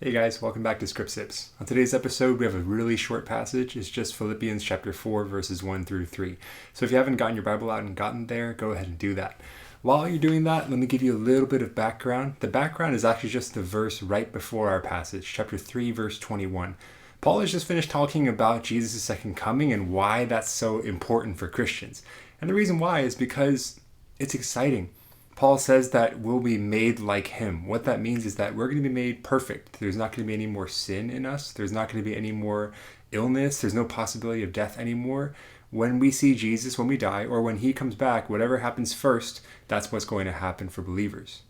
Hey guys, welcome back to ScripSips. On today's episode, we have a really short passage. It's just Philippians chapter 4, verses 1 through 3. So if you haven't gotten your Bible out and gotten there, go ahead and do that. While you're doing that, let me give you a little bit of background. The background is actually just the verse right before our passage, chapter 3, verse 21. Paul has just finished talking about Jesus' second coming and why that's so important for Christians. And the reason why is because it's exciting. Paul says that we'll be made like him. What that means is that we're going to be made perfect. There's not going to be any more sin in us. There's not going to be any more illness. There's no possibility of death anymore. When we see Jesus, when we die, or when he comes back, whatever happens first, that's what's going to happen for believers.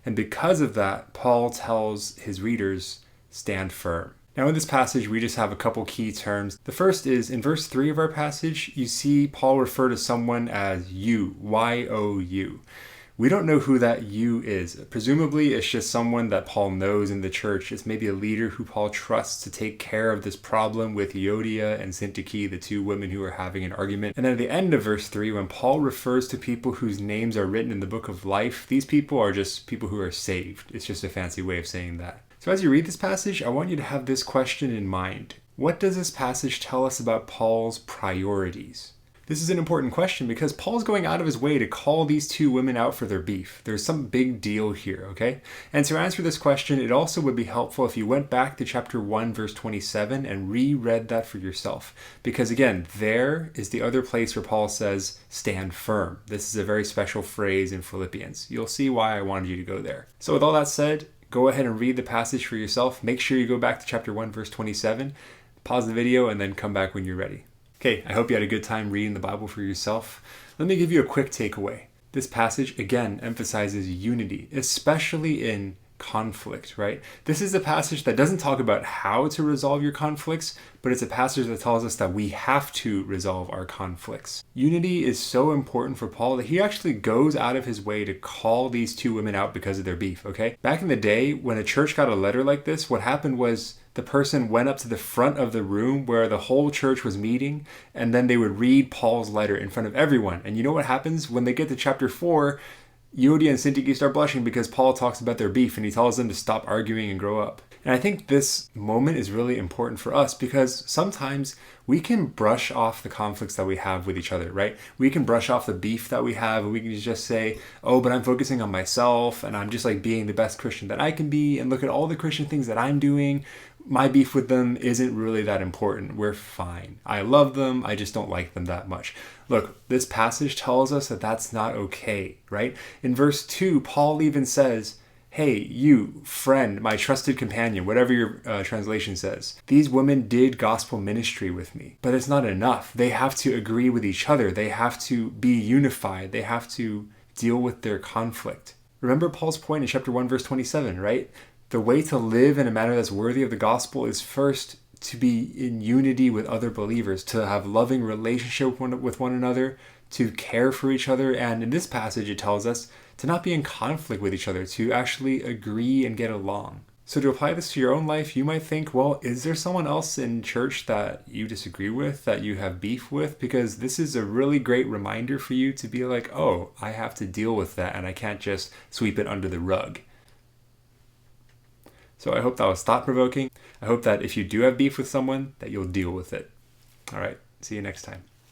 And because of that, Paul tells his readers, stand firm. Now in this passage, we just have a couple key terms. The first is, in verse 3 of our passage, you see Paul refer to someone as you, Y-O-U. We don't know who that you is. Presumably, it's just someone that Paul knows in the church. It's maybe a leader who Paul trusts to take care of this problem with Euodia and Syntyche, the two women who are having an argument. And then at the end of verse 3, when Paul refers to people whose names are written in the book of life, these people are just people who are saved. It's just a fancy way of saying that. So as you read this passage, I want you to have this question in mind. What does this passage tell us about Paul's priorities? This is an important question because Paul's going out of his way to call these two women out for their beef. There's some big deal here, okay? And to answer this question, it also would be helpful if you went back to chapter 1, verse 27 and reread that for yourself. Because again, there is the other place where Paul says, stand firm. This is a very special phrase in Philippians. You'll see why I wanted you to go there. So with all that said, go ahead and read the passage for yourself. Make sure you go back to chapter 1, verse 27, pause the video, and then come back when you're ready. Okay, I hope you had a good time reading the Bible for yourself. Let me give you a quick takeaway. This passage, again, emphasizes unity, especially in conflict, right? This is a passage that doesn't talk about how to resolve your conflicts, but it's a passage that tells us that we have to resolve our conflicts. Unity is so important for Paul that he actually goes out of his way to call these two women out because of their beef, okay? Back in the day, when a church got a letter like this, what happened was the person went up to the front of the room where the whole church was meeting, and then they would read Paul's letter in front of everyone. And you know what happens? When they get to chapter 4, Euodia and Syntyche start blushing because Paul talks about their beef and he tells them to stop arguing and grow up. And I think this moment is really important for us because sometimes we can brush off the conflicts that we have with each other, right? We can brush off the beef that we have and we can just say, oh, but I'm focusing on myself and I'm just like being the best Christian that I can be, and look at all the Christian things that I'm doing. My beef with them isn't really that important. We're fine. I love them. I just don't like them that much. Look, this passage tells us that that's not okay, right? In verse 2, Paul even says, hey, you, friend, my trusted companion, whatever your translation says. These women did gospel ministry with me, but it's not enough. They have to agree with each other. They have to be unified. They have to deal with their conflict. Remember Paul's point in chapter 1, verse 27, right? The way to live in a manner that's worthy of the gospel is first to be in unity with other believers, to have loving relationship with one another, to care for each other. And in this passage, it tells us to not be in conflict with each other, to actually agree and get along. So to apply this to your own life, you might think, well, is there someone else in church that you disagree with, that you have beef with? Because this is a really great reminder for you to be like, oh, I have to deal with that and I can't just sweep it under the rug. So I hope that was thought-provoking. I hope that if you do have beef with someone, that you'll deal with it. All right, see you next time.